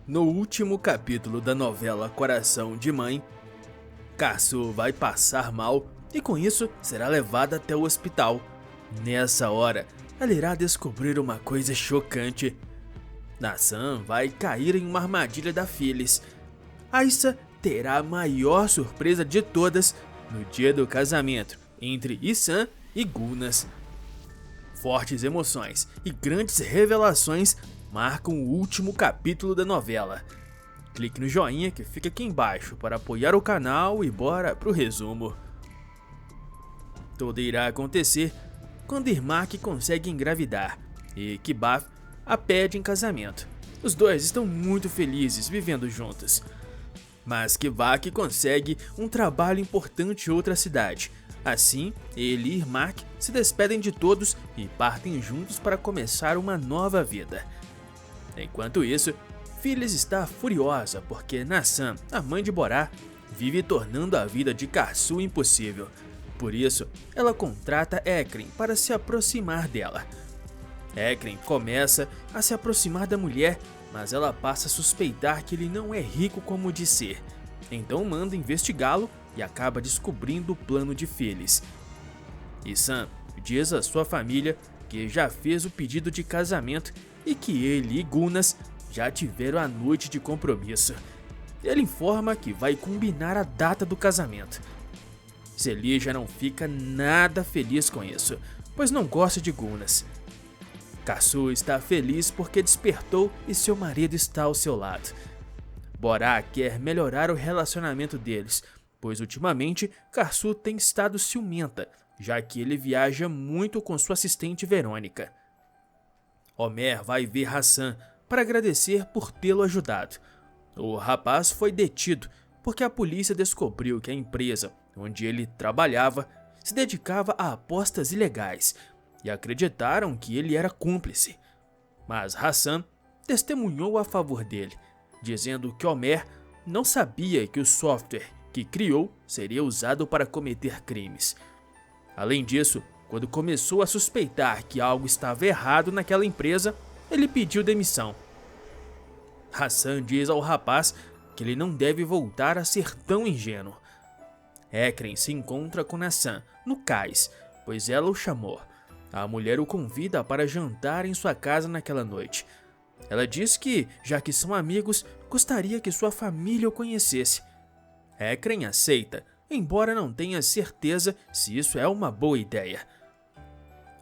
No último capítulo da novela Coração de Mãe, Karsu vai passar mal e com isso será levada até o hospital. Nessa hora, ela irá descobrir uma coisa chocante. Nassan vai cair em uma armadilha da Phyllis. Aissa terá a maior surpresa de todas no dia do casamento entre Isan e Gulnaz. Fortes emoções e grandes revelações marcam o último capítulo da novela. Clique no joinha que fica aqui embaixo para apoiar o canal e bora pro resumo. Tudo irá acontecer quando Irmak consegue engravidar e Kibaf a pede em casamento. Os dois estão muito felizes vivendo juntos. Mas Kivak consegue um trabalho importante em outra cidade. Assim, ele e Irmak se despedem de todos e partem juntos para começar uma nova vida. Enquanto isso, Phyllis está furiosa porque Nassan, a mãe de Borá, vive tornando a vida de Karsu impossível. Por isso, ela contrata Ekren para se aproximar dela. Ekren começa a se aproximar da mulher, mas ela passa a suspeitar que ele não é rico como diz ser. Então manda investigá-lo e acaba descobrindo o plano de Phyllis. Isan diz à sua família que já fez o pedido de casamento e que ele e Gulnaz já tiveram a noite de compromisso. Ele informa que vai combinar a data do casamento. Celie já não fica nada feliz com isso, pois não gosta de Gulnaz. Karsu está feliz porque despertou e seu marido está ao seu lado. Borá quer melhorar o relacionamento deles, pois ultimamente Karsu tem estado ciumenta, já que ele viaja muito com sua assistente Verônica. Homer vai ver Hassan para agradecer por tê-lo ajudado. O rapaz foi detido porque a polícia descobriu que a empresa onde ele trabalhava se dedicava a apostas ilegais e acreditaram que ele era cúmplice. Mas Hassan testemunhou a favor dele, dizendo que Homer não sabia que o software que criou seria usado para cometer crimes. Além disso, quando começou a suspeitar que algo estava errado naquela empresa, ele pediu demissão. Hassan diz ao rapaz que ele não deve voltar a ser tão ingênuo. Ekren se encontra com Nassan no cais, pois ela o chamou. A mulher o convida para jantar em sua casa naquela noite. Ela diz que, já que são amigos, gostaria que sua família o conhecesse. Ekren aceita, embora não tenha certeza se isso é uma boa ideia.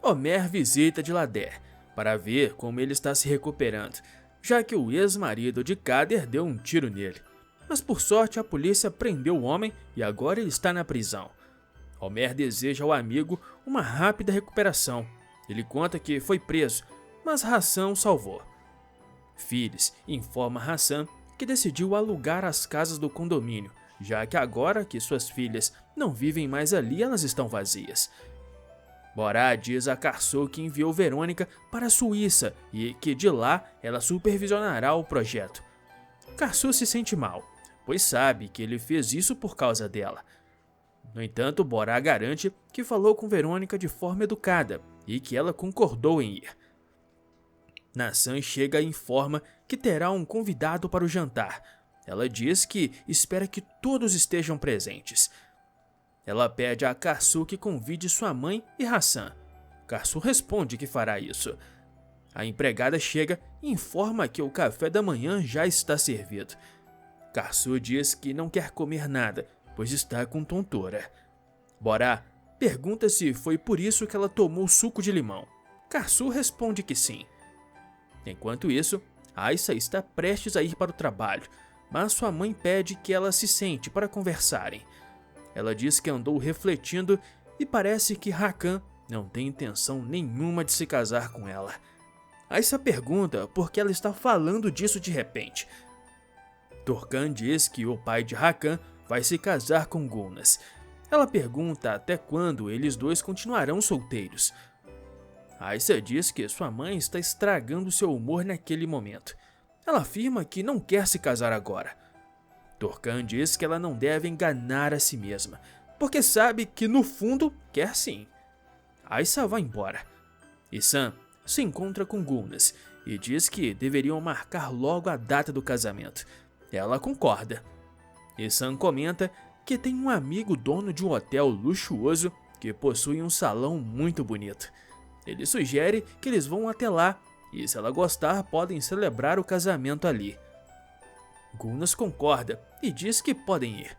Homer visita Dilader para ver como ele está se recuperando, já que o ex-marido de Kader deu um tiro nele. Mas por sorte a polícia prendeu o homem e agora ele está na prisão. Homer deseja ao amigo uma rápida recuperação. Ele conta que foi preso, mas Hassan o salvou. Phyllis informa Hassan que decidiu alugar as casas do condomínio, já que agora que suas filhas não vivem mais ali, elas estão vazias. Borá diz a Karsu que enviou Verônica para a Suíça e que de lá ela supervisionará o projeto. Karsu se sente mal, pois sabe que ele fez isso por causa dela. No entanto, Borá garante que falou com Verônica de forma educada e que ela concordou em ir. Nassan chega e informa que terá um convidado para o jantar. Ela diz que espera que todos estejam presentes. Ela pede a Karsu que convide sua mãe e Hassan. Karsu responde que fará isso. A empregada chega e informa que o café da manhã já está servido. Karsu diz que não quer comer nada, pois está com tontura. Borá pergunta se foi por isso que ela tomou suco de limão. Karsu responde que sim. Enquanto isso, Aissa está prestes a ir para o trabalho, mas sua mãe pede que ela se sente para conversarem. Ela diz que andou refletindo e parece que Hakan não tem intenção nenhuma de se casar com ela. Aissa pergunta por que ela está falando disso de repente. Turkan diz que o pai de Hakan vai se casar com Gulnaz. Ela pergunta até quando eles dois continuarão solteiros. Aissa diz que sua mãe está estragando seu humor naquele momento. Ela afirma que não quer se casar agora. Turkan diz que ela não deve enganar a si mesma, porque sabe que no fundo quer sim. Aissa vai embora. Isan se encontra com Gulnaz e diz que deveriam marcar logo a data do casamento. Ela concorda. E Sam comenta que tem um amigo dono de um hotel luxuoso que possui um salão muito bonito. Ele sugere que eles vão até lá e, se ela gostar, podem celebrar o casamento ali. Gunas concorda e diz que podem ir.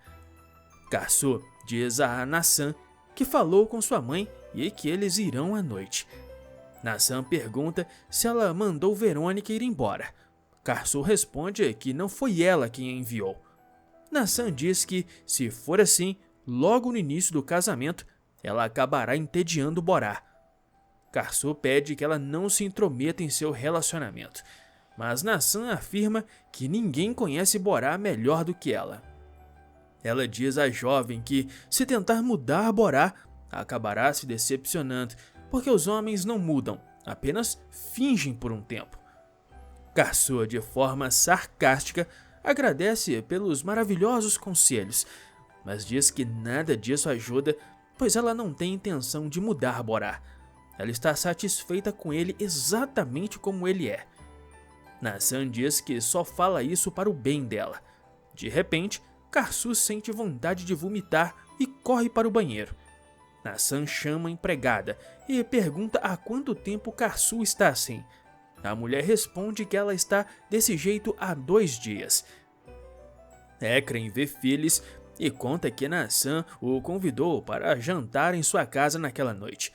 Karsu diz a Nassan que falou com sua mãe e que eles irão à noite. Nassan pergunta se ela mandou Verônica ir embora. Karsu responde que não foi ela quem a enviou. Nassan diz que, se for assim, logo no início do casamento, ela acabará entediando Borá. Karsu pede que ela não se intrometa em seu relacionamento, mas Nassan afirma que ninguém conhece Borá melhor do que ela. Ela diz à jovem que, se tentar mudar Borá, acabará se decepcionando, porque os homens não mudam, apenas fingem por um tempo. Karsu, de forma sarcástica, agradece pelos maravilhosos conselhos, mas diz que nada disso ajuda, pois ela não tem intenção de mudar Borá. Ela está satisfeita com ele exatamente como ele é. Nassan diz que só fala isso para o bem dela. De repente, Karsu sente vontade de vomitar e corre para o banheiro. Nassan chama a empregada e pergunta há quanto tempo Karsu está assim. A mulher responde que ela está desse jeito há 2 dias. Ekren vê Phyllis e conta que Nassan o convidou para jantar em sua casa naquela noite.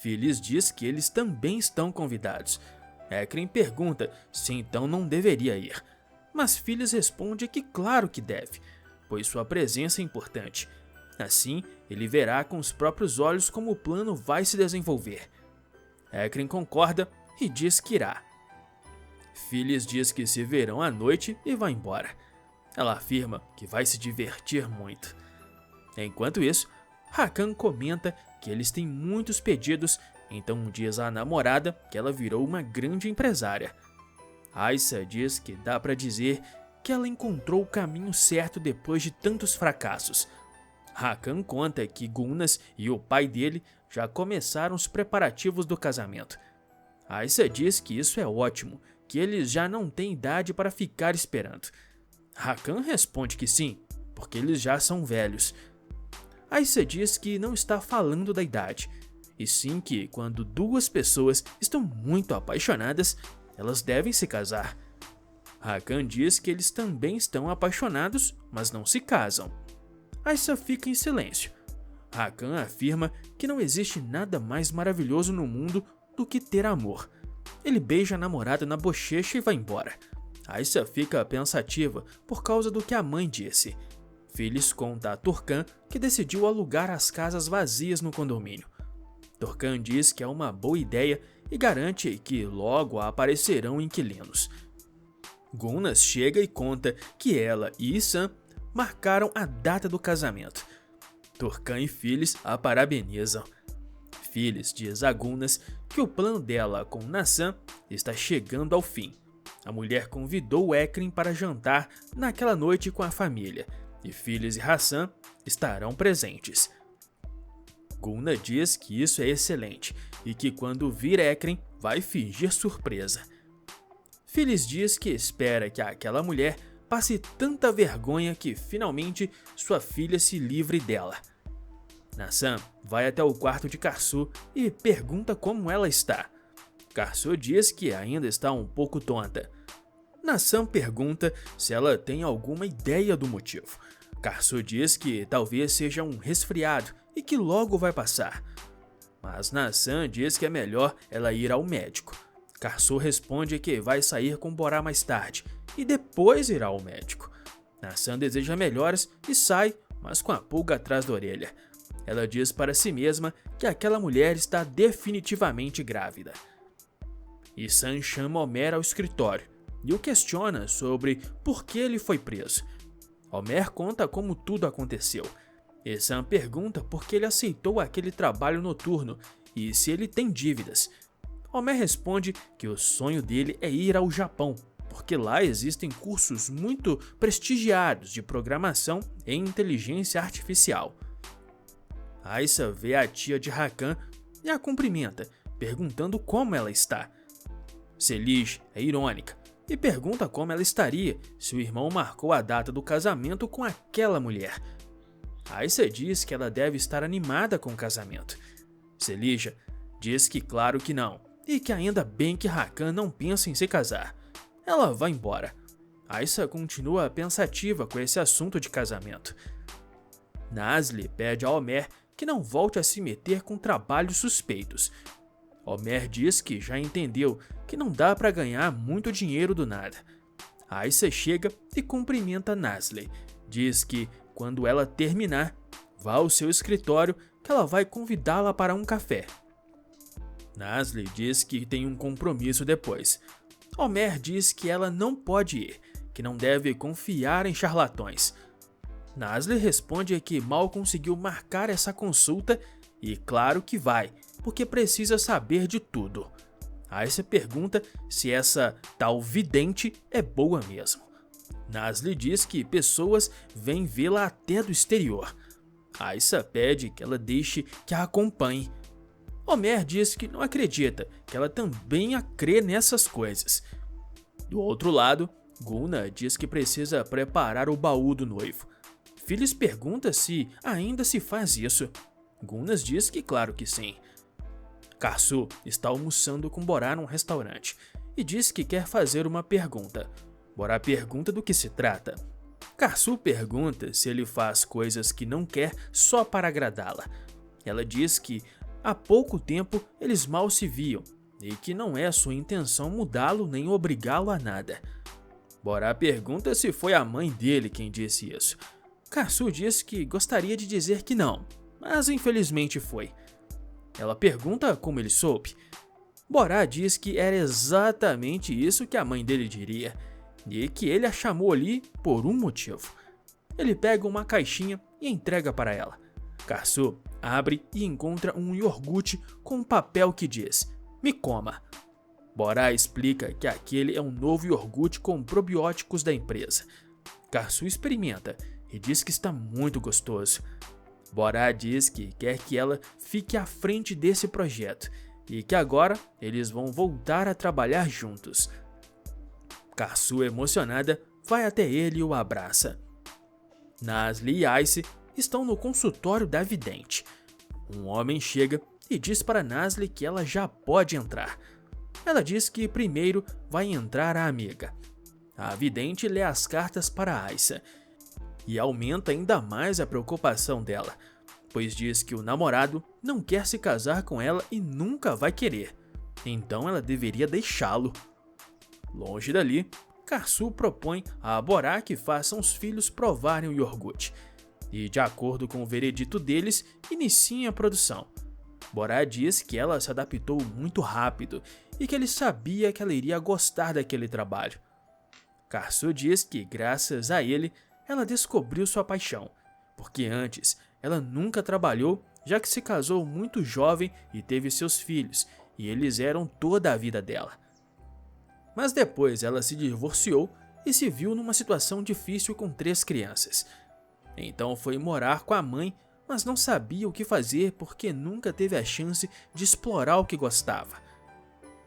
Phyllis diz que eles também estão convidados. Ekren pergunta se então não deveria ir, mas Phyllis responde que claro que deve, pois sua presença é importante. Assim, ele verá com os próprios olhos como o plano vai se desenvolver. Ekren concorda e diz que irá. Phyllis diz que se verão à noite e vai embora. Ela afirma que vai se divertir muito. Enquanto isso, Hakan comenta que eles têm muitos pedidos, então diz à namorada que ela virou uma grande empresária. Aissa diz que dá para dizer que ela encontrou o caminho certo depois de tantos fracassos. Hakan conta que Gunas e o pai dele já começaram os preparativos do casamento. Aissa diz que isso é ótimo, que eles já não têm idade para ficar esperando. Hakan responde que sim, porque eles já são velhos. Aissa diz que não está falando da idade, e sim que quando 2 pessoas estão muito apaixonadas, elas devem se casar. Hakan diz que eles também estão apaixonados, mas não se casam. Aissa fica em silêncio. Hakan afirma que não existe nada mais maravilhoso no mundo do que ter amor. Ele beija a namorada na bochecha e vai embora. Aissa fica pensativa por causa do que a mãe disse. Phyllis conta a Turkan que decidiu alugar as casas vazias no condomínio. Turkan diz que é uma boa ideia e garante que logo aparecerão inquilinos. Gunas chega e conta que ela e Sam marcaram a data do casamento. Turkan e Phyllis a parabenizam. Phyllis diz a Gunas que o plano dela com Nassan está chegando ao fim. A mulher convidou Ekren para jantar naquela noite com a família, e Phyllis e Hassan estarão presentes. Guna diz que isso é excelente e que quando vir Ekren vai fingir surpresa. Phyllis diz que espera que aquela mulher passe tanta vergonha que finalmente sua filha se livre dela. Nassan vai até o quarto de Karsu e pergunta como ela está. Karsu diz que ainda está um pouco tonta. Nassan pergunta se ela tem alguma ideia do motivo. Karsu diz que talvez seja um resfriado e que logo vai passar. Mas Nassan diz que é melhor ela ir ao médico. Karsu responde que vai sair com Borá mais tarde e depois irá ao médico. Nassan deseja melhoras e sai, mas com a pulga atrás da orelha. Ela diz para si mesma que aquela mulher está definitivamente grávida. Sam chama Homer ao escritório e o questiona sobre por que ele foi preso. Homer conta como tudo aconteceu. Sam pergunta por que ele aceitou aquele trabalho noturno e se ele tem dívidas. Homer responde que o sonho dele é ir ao Japão, porque lá existem cursos muito prestigiados de programação e inteligência artificial. Aissa vê a tia de Hakan e a cumprimenta, perguntando como ela está. Selig é irônica e pergunta como ela estaria se o irmão marcou a data do casamento com aquela mulher. Aissa diz que ela deve estar animada com o casamento. Selig diz que claro que não, e que ainda bem que Hakan não pensa em se casar. Ela vai embora. Aissa continua pensativa com esse assunto de casamento. Nasli pede a Omer que não volte a se meter com trabalhos suspeitos. Omer diz que já entendeu que não dá para ganhar muito dinheiro do nada. Aissa chega e cumprimenta Nasli. Diz que, quando ela terminar, vá ao seu escritório que ela vai convidá-la para um café. Nasli diz que tem um compromisso depois. Omer diz que ela não pode ir, que não deve confiar em charlatões. Nasli responde que mal conseguiu marcar essa consulta e claro que vai, porque precisa saber de tudo. Aissa pergunta se essa tal vidente é boa mesmo. Nasli diz que pessoas vêm vê-la até do exterior. Aissa pede que ela deixe que a acompanhe. Omer diz que não acredita, que ela também crê nessas coisas. Do outro lado, Guna diz que precisa preparar o baú do noivo. Phyllis pergunta se ainda se faz isso. Gunas diz que claro que sim. Karsu está almoçando com Borá num restaurante e diz que quer fazer uma pergunta. Borá pergunta do que se trata. Karsu pergunta se ele faz coisas que não quer só para agradá-la. Ela diz que há pouco tempo eles mal se viam e que não é sua intenção mudá-lo nem obrigá-lo a nada. Borá pergunta se foi a mãe dele quem disse isso. Karsu diz que gostaria de dizer que não, mas infelizmente foi. Ela pergunta como ele soube. Borá diz que era exatamente isso que a mãe dele diria e que ele a chamou ali por um motivo. Ele pega uma caixinha e entrega para ela. Karsu abre e encontra um iogurte com um papel que diz: "Me coma". Borá explica que aquele é um novo iogurte com probióticos da empresa. Karsu experimenta e diz que está muito gostoso. Borá diz que quer que ela fique à frente desse projeto e que agora eles vão voltar a trabalhar juntos. Karsu, emocionada, vai até ele e o abraça. Nasli e Aissa estão no consultório da vidente. Um homem chega e diz para Nasli que ela já pode entrar. Ela diz que primeiro vai entrar a amiga. A vidente lê as cartas para Aissa e aumenta ainda mais a preocupação dela, pois diz que o namorado não quer se casar com ela e nunca vai querer, então ela deveria deixá-lo. Longe dali, Karsu propõe a Borá que façam os filhos provarem o iogurte, e de acordo com o veredito deles, iniciem a produção. Borá diz que ela se adaptou muito rápido e que ele sabia que ela iria gostar daquele trabalho. Karsu diz que graças a ele, ela descobriu sua paixão, porque antes ela nunca trabalhou, já que se casou muito jovem e teve seus filhos, e eles eram toda a vida dela. Mas depois ela se divorciou e se viu numa situação difícil com 3 crianças. Então foi morar com a mãe, mas não sabia o que fazer porque nunca teve a chance de explorar o que gostava.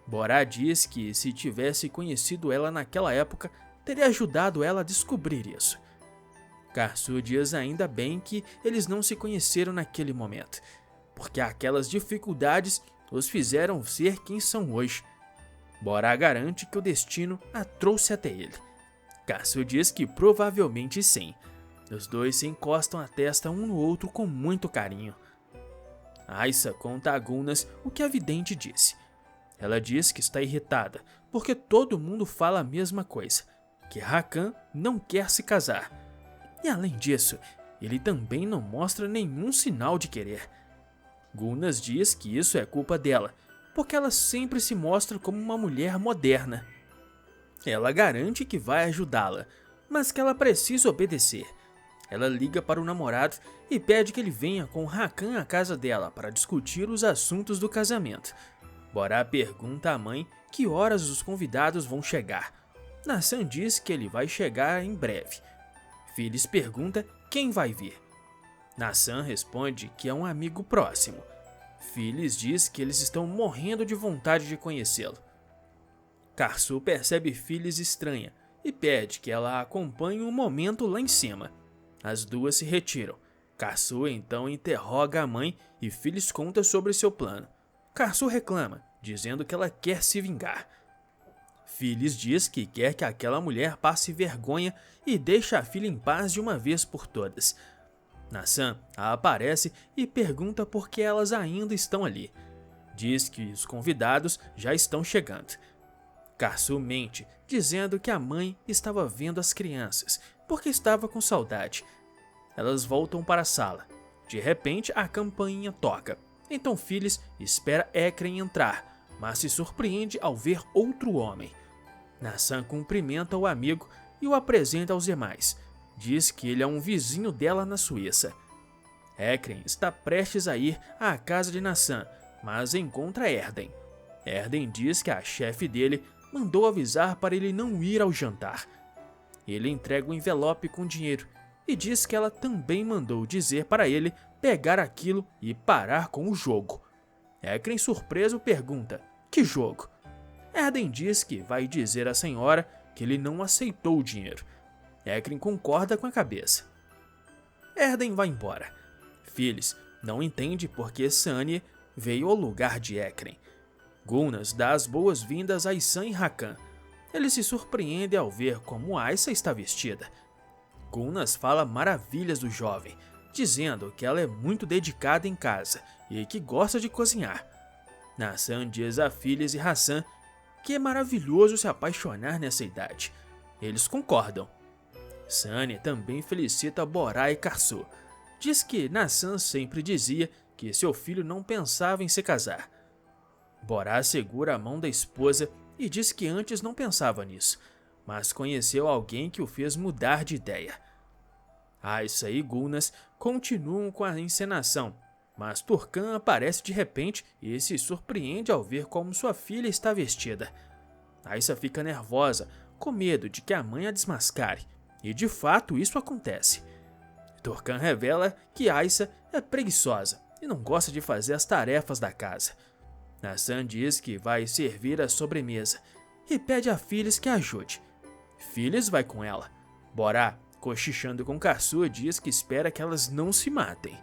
Borá diz que se tivesse conhecido ela naquela época, teria ajudado ela a descobrir isso. Karsu diz ainda bem que eles não se conheceram naquele momento, porque aquelas dificuldades os fizeram ser quem são hoje. Borá garante que o destino a trouxe até ele. Karsu diz que provavelmente sim. Os dois se encostam a testa um no outro com muito carinho. Aissa conta a Gunas o que a vidente disse. Ela diz que está irritada, porque todo mundo fala a mesma coisa, que Hakan não quer se casar. E além disso, ele também não mostra nenhum sinal de querer. Gunas diz que isso é culpa dela, porque ela sempre se mostra como uma mulher moderna. Ela garante que vai ajudá-la, mas que ela precisa obedecer. Ela liga para o namorado e pede que ele venha com Hakan à casa dela para discutir os assuntos do casamento. Borá pergunta à mãe que horas os convidados vão chegar. Nassan diz que ele vai chegar em breve. Phyllis pergunta quem vai vir. Nassan responde que é um amigo próximo. Phyllis diz que eles estão morrendo de vontade de conhecê-lo. Karsu percebe Phyllis estranha e pede que ela a acompanhe um momento lá em cima. As duas se retiram. Karsu então interroga a mãe e Phyllis conta sobre seu plano. Karsu reclama, dizendo que ela quer se vingar. Phyllis diz que quer que aquela mulher passe vergonha e deixe a filha em paz de uma vez por todas. Nassan aparece e pergunta por que elas ainda estão ali. Diz que os convidados já estão chegando. Karsu mente, dizendo que a mãe estava vendo as crianças, porque estava com saudade. Elas voltam para a sala. De repente, a campainha toca. Então Phyllis espera Ekren entrar, mas se surpreende ao ver outro homem. Nassan cumprimenta o amigo e o apresenta aos demais. Diz que ele é um vizinho dela na Suíça. Ekren está prestes a ir à casa de Nassan, mas encontra Erden. Erden diz que a chefe dele mandou avisar para ele não ir ao jantar. Ele entrega um envelope com dinheiro e diz que ela também mandou dizer para ele pegar aquilo e parar com o jogo. Ekren, surpreso, pergunta: que jogo? Erden diz que vai dizer à senhora que ele não aceitou o dinheiro. Ekren concorda com a cabeça. Erden vai embora. Phyllis não entende porque Sunny veio ao lugar de Ekren. Gulnas dá as boas-vindas a Issan e Hakan. Ele se surpreende ao ver como Aissa está vestida. Gulnas fala maravilhas do jovem, dizendo que ela é muito dedicada em casa e que gosta de cozinhar. Nassan diz a Phyllis e Hassan que é maravilhoso se apaixonar nessa idade. Eles concordam. Sunny também felicita Borá e Karsu. Diz que Nassan sempre dizia que seu filho não pensava em se casar. Borá segura a mão da esposa e diz que antes não pensava nisso, mas conheceu alguém que o fez mudar de ideia. Aissa e Gulnas continuam com a encenação, mas Turkan aparece de repente e se surpreende ao ver como sua filha está vestida. Aissa fica nervosa, com medo de que a mãe a desmascare, e de fato isso acontece. Turkan revela que Aissa é preguiçosa e não gosta de fazer as tarefas da casa. Nassan diz que vai servir a sobremesa e pede a Phyllis que ajude. Phyllis vai com ela. Borá, cochichando com Karsu, diz que espera que elas não se matem.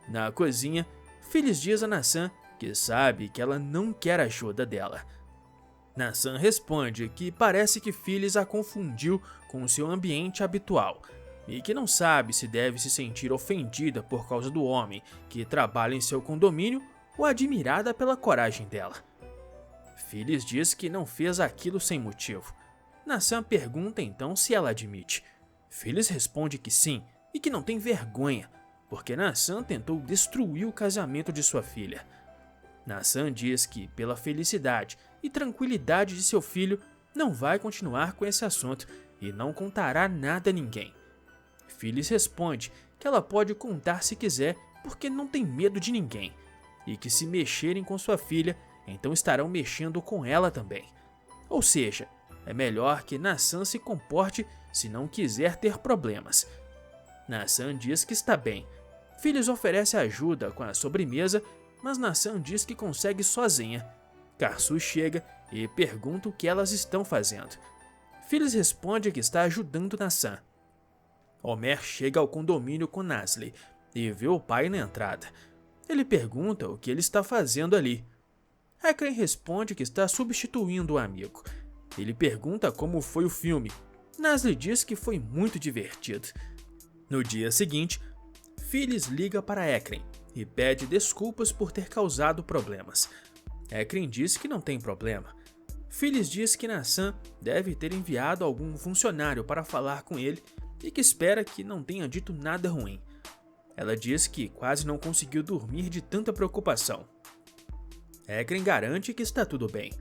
Na cozinha, Phyllis diz a Nassan que sabe que ela não quer a ajuda dela. Nassan responde que parece que Phyllis a confundiu com seu ambiente habitual e que não sabe se deve se sentir ofendida por causa do homem que trabalha em seu condomínio ou admirada pela coragem dela. Phyllis diz que não fez aquilo sem motivo. Nassan pergunta então se ela admite. Phyllis responde que sim e que não tem vergonha, porque Nassan tentou destruir o casamento de sua filha. Nassan diz que, pela felicidade e tranquilidade de seu filho, não vai continuar com esse assunto e não contará nada a ninguém. Phyllis responde que ela pode contar se quiser porque não tem medo de ninguém, e que se mexerem com sua filha, então estarão mexendo com ela também. Ou seja, é melhor que Nassan se comporte se não quiser ter problemas. Nassan diz que está bem. Phyllis oferece ajuda com a sobremesa, mas Nassan diz que consegue sozinha. Karsu chega e pergunta o que elas estão fazendo. Phyllis responde que está ajudando Nassan. Omer chega ao condomínio com Nasli e vê o pai na entrada. Ele pergunta o que ele está fazendo ali. Ekren responde que está substituindo o amigo. Ele pergunta como foi o filme. Nasli diz que foi muito divertido. No dia seguinte, Phyllis liga para Ekren e pede desculpas por ter causado problemas. Ekren diz que não tem problema. Phyllis diz que Nassan deve ter enviado algum funcionário para falar com ele e que espera que não tenha dito nada ruim. Ela diz que quase não conseguiu dormir de tanta preocupação. Ekren garante que está tudo bem.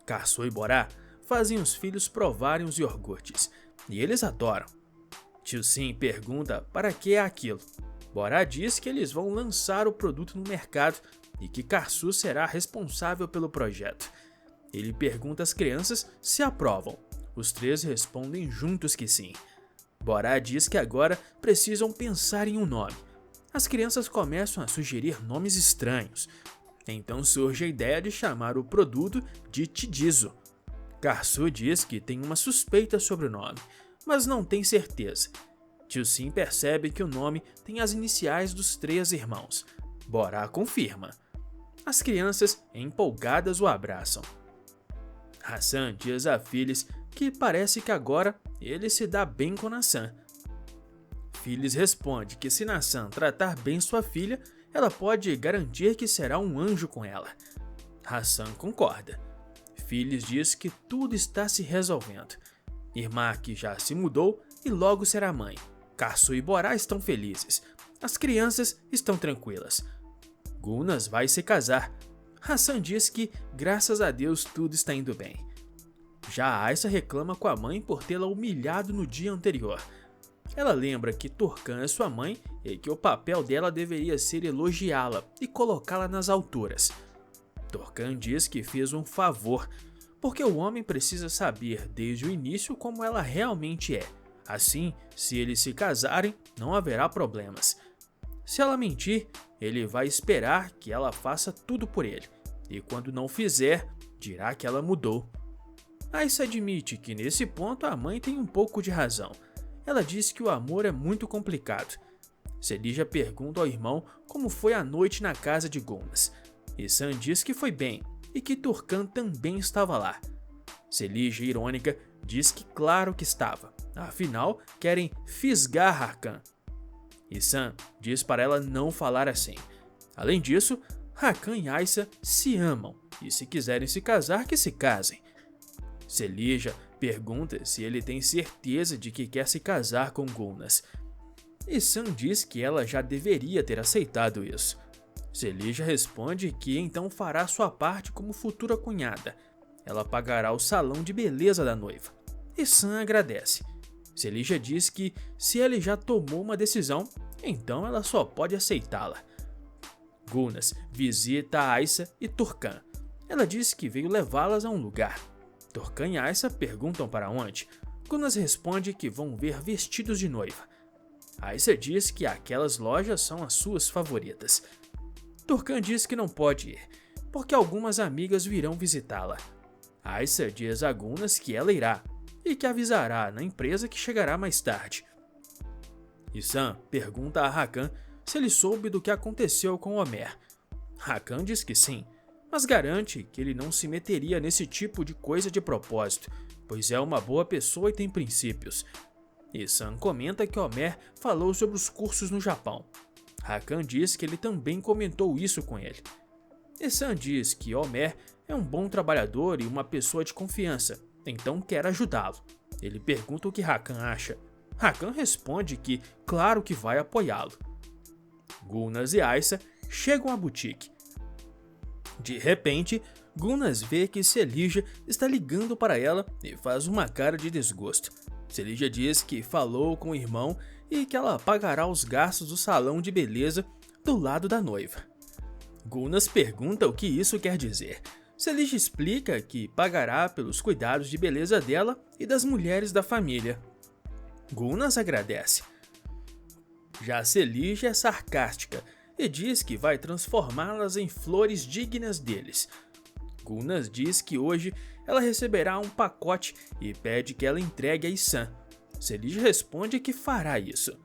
Karsu e Borá fazem os filhos provarem os iogurtes, e eles adoram. Tio Sim pergunta para que é aquilo. Borá diz que eles vão lançar o produto no mercado e que Karsu será responsável pelo projeto. Ele pergunta às crianças se aprovam. Os três respondem juntos que sim. Borá diz que agora precisam pensar em um nome. As crianças começam a sugerir nomes estranhos. Então surge a ideia de chamar o produto de Tidizo. Karsu diz que tem uma suspeita sobre o nome, mas não tem certeza. Tio Sim percebe que o nome tem as iniciais dos 3 irmãos. Borá confirma. As crianças, empolgadas, o abraçam. Hassan diz a Phyllis que parece que agora ele se dá bem com Nassan. Phyllis responde que se Nassan tratar bem sua filha, ela pode garantir que será um anjo com ela. Hassan concorda. Phyllis diz que tudo está se resolvendo. Irmak já se mudou e logo será mãe. Karsu e Borá estão felizes. As crianças estão tranquilas. Gulnaz vai se casar. Hassan diz que, graças a Deus, tudo está indo bem. Já Aissa reclama com a mãe por tê-la humilhado no dia anterior. Ela lembra que Turkan é sua mãe e que o papel dela deveria ser elogiá-la e colocá-la nas alturas. Turkan diz que fez um favor, porque o homem precisa saber desde o início como ela realmente é. Assim, se eles se casarem, não haverá problemas. Se ela mentir, ele vai esperar que ela faça tudo por ele, e quando não fizer, dirá que ela mudou. Aissa admite que nesse ponto a mãe tem um pouco de razão. Ela diz que o amor é muito complicado. Selija pergunta ao irmão como foi a noite na casa de Gulnaz. Ihsan diz que foi bem e que Turkan também estava lá. Selija, irônica, diz que claro que estava, afinal querem fisgar Hakan. Ihsan diz para ela não falar assim. Além disso, Hakan e Aissa se amam e se quiserem se casar, que se casem. Selija pergunta se ele tem certeza de que quer se casar com Gulnaz. Ihsan diz que ela já deveria ter aceitado isso. Selija responde que então fará sua parte como futura cunhada. Ela pagará o salão de beleza da noiva. Ihsan agradece. Selija diz que se ele já tomou uma decisão, então ela só pode aceitá-la. Gulnaz visita Aissa e Turkan. Ela diz que veio levá-las a um lugar. Turkan e Aissa perguntam para onde. Gulnaz responde que vão ver vestidos de noiva. Aissa diz que aquelas lojas são as suas favoritas. Turkan diz que não pode ir, porque algumas amigas virão visitá-la. Aissa diz a Gulnaz que ela irá, e que avisará na empresa que chegará mais tarde. Ihsan pergunta a Hakan se ele soube do que aconteceu com Omer. Hakan diz que sim, mas garante que ele não se meteria nesse tipo de coisa de propósito, pois é uma boa pessoa e tem princípios. Ihsan comenta que Omer falou sobre os cursos no Japão. Hakan diz que ele também comentou isso com ele. Ihsan diz que Omer é um bom trabalhador e uma pessoa de confiança, então quer ajudá-lo. Ele pergunta o que Hakan acha. Hakan responde que claro que vai apoiá-lo. Gulnaz e Aissa chegam à boutique. De repente, Gulnaz vê que Selija está ligando para ela e faz uma cara de desgosto. Selija diz que falou com o irmão e que ela pagará os gastos do salão de beleza do lado da noiva. Gulnaz pergunta o que isso quer dizer. Selija explica que pagará pelos cuidados de beleza dela e das mulheres da família. Gulnaz agradece. Já Selija é sarcástica e diz que vai transformá-las em flores dignas deles. Gulnaz diz que hoje ela receberá um pacote e pede que ela entregue a Ihsan. Selija responde que fará isso.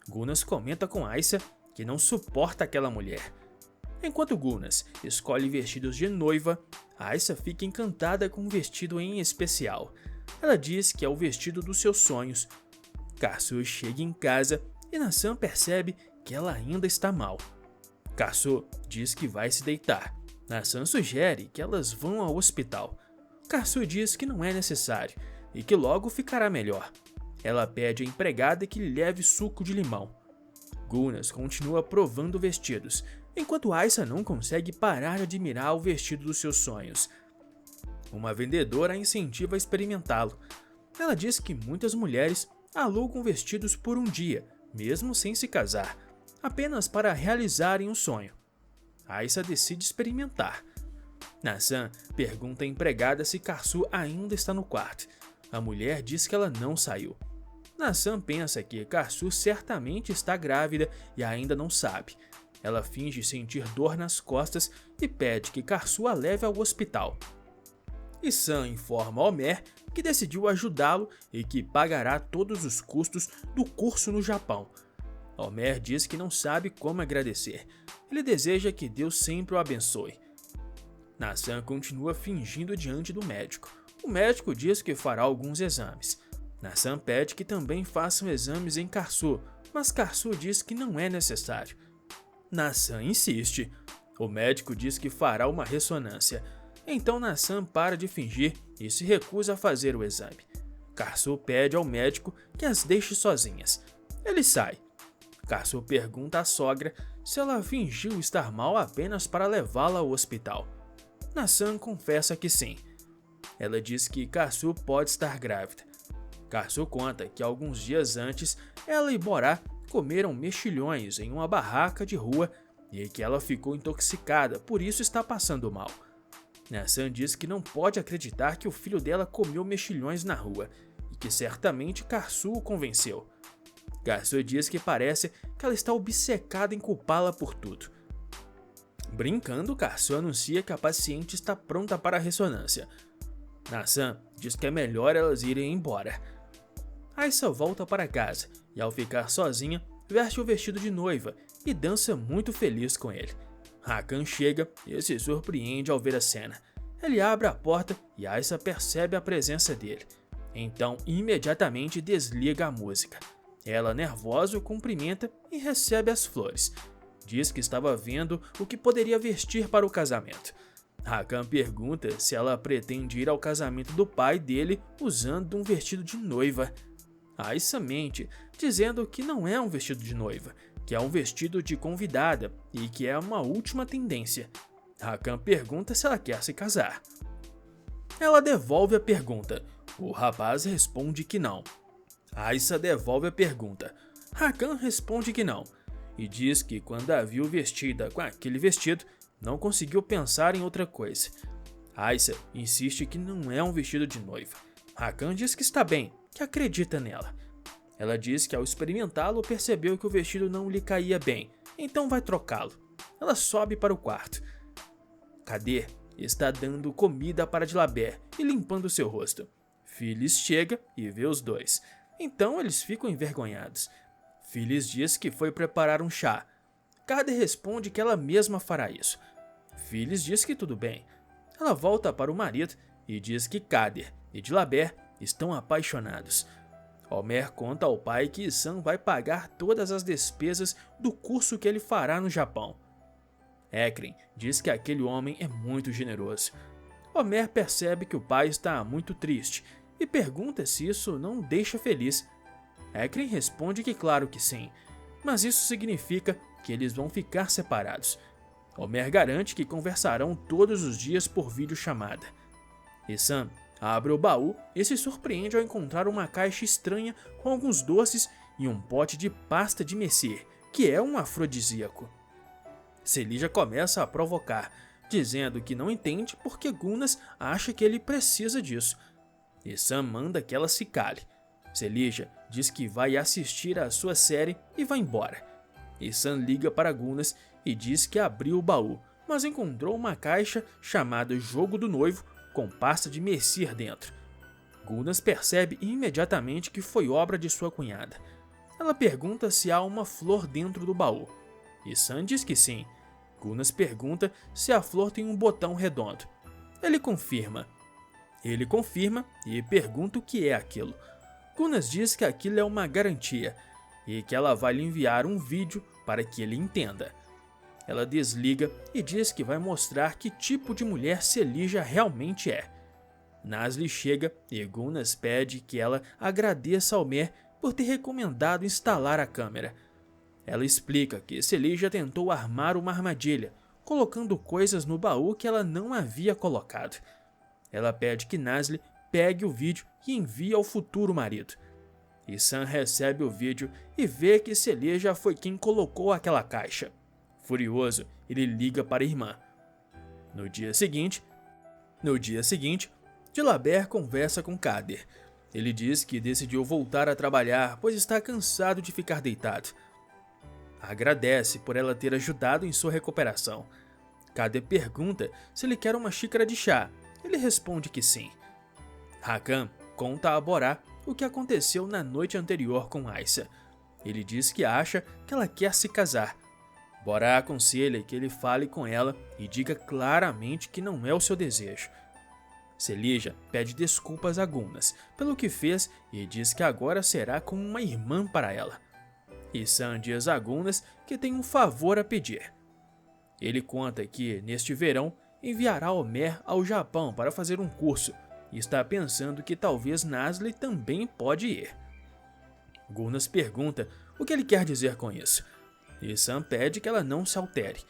Gulnaz comenta com Aissa que não suporta aquela mulher. Enquanto Gulnaz escolhe vestidos de noiva, Aissa fica encantada com um vestido em especial. Ela diz que é o vestido dos seus sonhos. Karsu chega em casa e Nassan percebe que ela ainda está mal. Karsu diz que vai se deitar. Nassan sugere que elas vão ao hospital. Karsu diz que não é necessário e que logo ficará melhor. Ela pede à empregada que lhe leve suco de limão. Gulnaz continua provando vestidos, enquanto Aissa não consegue parar de admirar o vestido dos seus sonhos. Uma vendedora a incentiva a experimentá-lo. Ela diz que muitas mulheres alugam vestidos por um dia, mesmo sem se casar, apenas para realizarem um sonho. Aissa decide experimentar. Nassan pergunta à empregada se Karsu ainda está no quarto. A mulher diz que ela não saiu. Nassan pensa que Karsu certamente está grávida e ainda não sabe. Ela finge sentir dor nas costas e pede que Karsu a leve ao hospital. e Sam informa Homer que decidiu ajudá-lo e que pagará todos os custos do curso no Japão. Homer diz que não sabe como agradecer. Ele deseja que Deus sempre o abençoe. Sam continua fingindo diante do médico. O médico diz que fará alguns exames. Sam pede que também façam exames em Karsu, mas Karsu diz que não é necessário. Sam insiste. O médico diz que fará uma ressonância. Então Sam para de fingir e se recusa a fazer o exame. Karsu pede ao médico que as deixe sozinhas. Ele sai. Karsu pergunta à sogra se ela fingiu estar mal apenas para levá-la ao hospital. Sam confessa que sim. Ela diz que Karsu pode estar grávida. Karsu conta que alguns dias antes ela e Borá comeram mexilhões em uma barraca de rua e que ela ficou intoxicada, por isso está passando mal. Sam diz que não pode acreditar que o filho dela comeu mexilhões na rua e que certamente Karsu o convenceu. Karsu diz que parece que ela está obcecada em culpá-la por tudo. Brincando, Karsu anuncia que a paciente está pronta para a ressonância. Sam diz que é melhor elas irem embora. Aisa volta para casa e, ao ficar sozinha, veste o vestido de noiva e dança muito feliz com ele. Hakan chega e se surpreende ao ver a cena. Ele abre a porta e Aisa percebe a presença dele. Então, imediatamente desliga a música. Ela, nervosa, o cumprimenta e recebe as flores. Diz que estava vendo o que poderia vestir para o casamento. Hakan pergunta se ela pretende ir ao casamento do pai dele usando um vestido de noiva. Aisa mente, dizendo que não é um vestido de noiva, que é um vestido de convidada e que é uma última tendência. Hakan pergunta se ela quer se casar. Ela devolve a pergunta. O rapaz responde que não. Aisa devolve a pergunta. Hakan responde que não e diz que quando a viu vestida com aquele vestido, não conseguiu pensar em outra coisa. Aisa insiste que não é um vestido de noiva. Hakan diz que está bem, que acredita nela. Ela diz que ao experimentá-lo percebeu que o vestido não lhe caía bem, então vai trocá-lo. Ela sobe para o quarto. Kader está dando comida para Dilabert e limpando seu rosto. Phyllis chega e vê os dois. Então eles ficam envergonhados. Phyllis diz que foi preparar um chá. Kader responde que ela mesma fará isso. Phyllis diz que tudo bem. Ela volta para o marido e diz que Kader e Dilabert estão apaixonados. Homer conta ao pai que Sam vai pagar todas as despesas do curso que ele fará no Japão. Ekren diz que aquele homem é muito generoso. Homer percebe que o pai está muito triste e pergunta se isso não o deixa feliz. Ekren responde que claro que sim, mas isso significa que eles vão ficar separados. Homer garante que conversarão todos os dias por videochamada. E Sam abre o baú e se surpreende ao encontrar uma caixa estranha com alguns doces e um pote de pasta de messir, que é um afrodisíaco. Selija começa a provocar, dizendo que não entende porque Gunas acha que ele precisa disso. E Sam manda que ela se cale. Selija diz que vai assistir à sua série e vai embora. E Sam liga para Gunas e diz que abriu o baú, mas encontrou uma caixa chamada Jogo do Noivo com pasta de messir dentro. Gunas percebe imediatamente que foi obra de sua cunhada. Ela pergunta se há uma flor dentro do baú. E Sam diz que sim. Gunas pergunta se a flor tem um botão redondo. Ele confirma. Ele confirma e pergunta o que é aquilo. Gunas diz que aquilo é uma garantia e que ela vai lhe enviar um vídeo para que ele entenda. Ela desliga e diz que vai mostrar que tipo de mulher Selija realmente é. Nasli chega e Gunas pede que ela agradeça ao Homer por ter recomendado instalar a câmera. Ela explica que Selija tentou armar uma armadilha, colocando coisas no baú que ela não havia colocado. Ela pede que Nasli pegue o vídeo e envie ao futuro marido. E Sam recebe o vídeo e vê que Selija foi quem colocou aquela caixa. Furioso, ele liga para a irmã. No dia seguinte, Dilabert conversa com Kader. Ele diz que decidiu voltar a trabalhar, pois está cansado de ficar deitado. Agradece por ela ter ajudado em sua recuperação. Kader pergunta se ele quer uma xícara de chá, Ele responde que sim. Hakan conta a Borá o que aconteceu na noite anterior com Aissa. Ele diz que acha que ela quer se casar. Borá aconselha que ele fale com ela e diga claramente que não é o seu desejo. Selija pede desculpas a Gulnaz pelo que fez e diz que agora será como uma irmã para ela. Ihsan diz a Gulnaz que tem um favor a pedir. Ele conta que, neste verão, enviará Omer ao Japão para fazer um curso e está pensando que talvez Nazli também pode ir. Gulnaz pergunta o que ele quer dizer com isso. Ihsan pede que ela não se altere.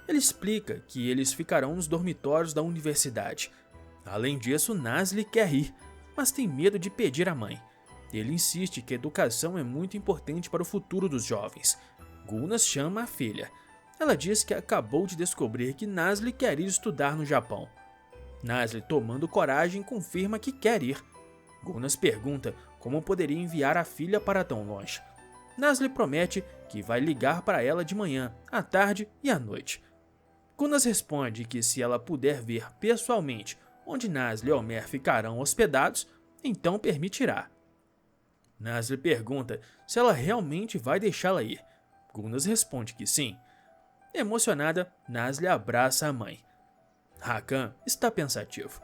Ele explica que eles ficarão nos dormitórios da universidade. Além disso, Nazli quer ir, mas tem medo de pedir à mãe. Ele insiste que a educação é muito importante para o futuro dos jovens. Gulnaz chama a filha. Ela diz que acabou de descobrir que Nazli quer ir estudar no Japão. Nazli, tomando coragem, confirma que quer ir. Gulnaz pergunta como poderia enviar a filha para tão longe. Nazli promete que vai ligar para ela de manhã, à tarde e à noite. Gulnaz responde que se ela puder ver pessoalmente onde Nazli e Omer ficarão hospedados, então permitirá. Nazli pergunta se ela realmente vai deixá-la ir. Gulnaz responde que sim. Emocionada, Nazli abraça a mãe. Hakan está pensativo.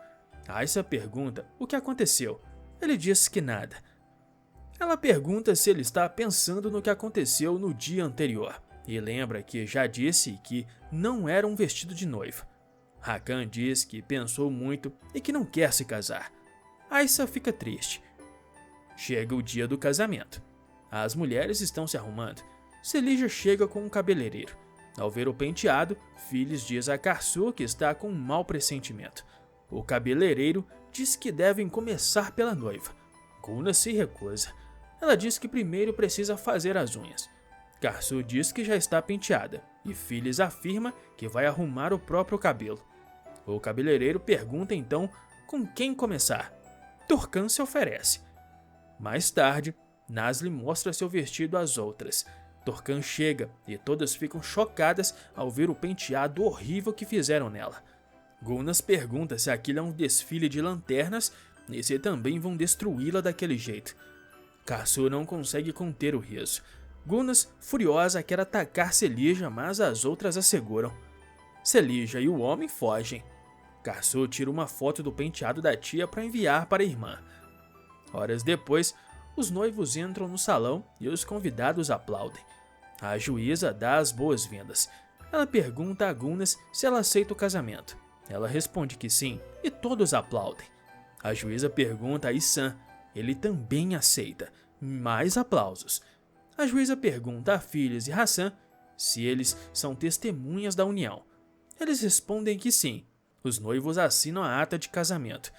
Aissa pergunta o que aconteceu. Ele diz que nada. Ela pergunta se ele está pensando no que aconteceu no dia anterior e lembra que já disse que não era um vestido de noiva. Hakan diz que pensou muito e que não quer se casar. Aissa fica triste. Chega o dia do casamento. As mulheres estão se arrumando. Selija chega com um cabeleireiro. Ao ver o penteado, Phyllis diz a Karsu que está com um mau pressentimento. O cabeleireiro diz que devem começar pela noiva. Gulnaz se recusa. Ela diz que primeiro precisa fazer as unhas. Karsu diz que já está penteada e Phyllis afirma que vai arrumar o próprio cabelo. O cabeleireiro pergunta então com quem começar. Turkan se oferece. Mais tarde, Nazli mostra seu vestido às outras. Turkan chega e todas ficam chocadas ao ver o penteado horrível que fizeram nela. Gulnaz pergunta se aquilo é um desfile de lanternas e se também vão destruí-la daquele jeito. Karsu não consegue conter o riso. Gulnaz, furiosa, quer atacar Selija, mas as outras a seguram. Selija e o homem fogem. Karsu tira uma foto do penteado da tia para enviar para a irmã. Horas depois, os noivos entram no salão e os convidados aplaudem. A juíza dá as boas-vindas. Ela pergunta a Gulnaz se ela aceita o casamento. Ela responde que sim, e todos aplaudem. A juíza pergunta a Ihsan. Ele também aceita. Mais aplausos. A juíza pergunta a Phyllis e Hassan se eles são testemunhas da união. Eles respondem que sim. Os noivos assinam a ata de casamento.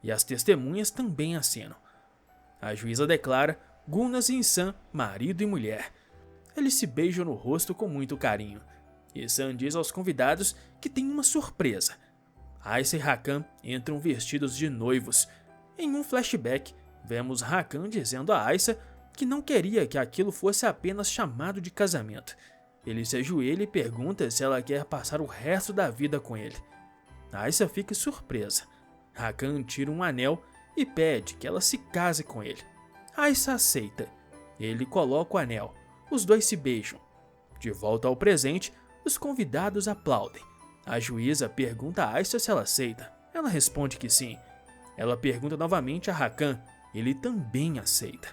E as testemunhas também assinam. A juíza declara Gulnaz e Ihsan marido e mulher. Eles se beijam no rosto com muito carinho. Ihsan diz aos convidados que tem uma surpresa. Aissa e Hakan entram vestidos de noivos. Em um flashback, vemos Hakan dizendo a Aissa que não queria que aquilo fosse apenas chamado de casamento. Ele se ajoelha e pergunta se ela quer passar o resto da vida com ele. Aissa fica surpresa. Hakan tira um anel e pede que ela se case com ele. Aissa aceita. Ele coloca o anel. Os dois se beijam. De volta ao presente, os convidados aplaudem. A juíza pergunta a Aissa se ela aceita. Ela responde que sim. Ela pergunta novamente a Hakan. Ele também aceita.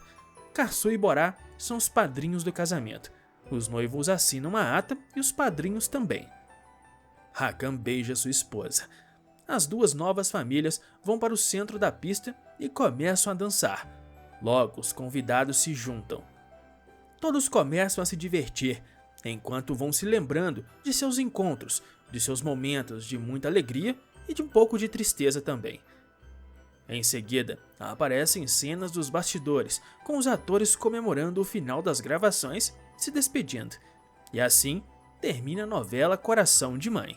Karsu e Borá são os padrinhos do casamento. Os noivos assinam a ata e os padrinhos também. Hakan beija sua esposa. As duas novas famílias vão para o centro da pista e começam a dançar. Logo, os convidados se juntam. Todos começam a se divertir, enquanto vão se lembrando de seus encontros, de seus momentos de muita alegria e de um pouco de tristeza também. Em seguida, aparecem cenas dos bastidores, com os atores comemorando o final das gravações e se despedindo. E assim, termina a novela Coração de Mãe.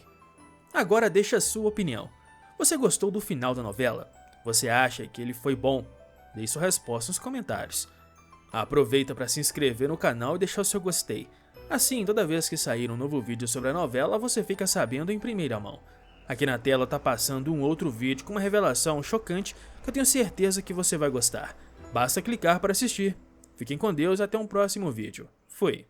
Agora deixa a sua opinião. Você gostou do final da novela? Você acha que ele foi bom? Deixe sua resposta nos comentários. Aproveita para se inscrever no canal e deixar o seu gostei. Assim, toda vez que sair um novo vídeo sobre a novela, você fica sabendo em primeira mão. Aqui na tela tá passando um outro vídeo com uma revelação chocante que eu tenho certeza que você vai gostar. Basta clicar para assistir. Fiquem com Deus, até um próximo vídeo. Fui!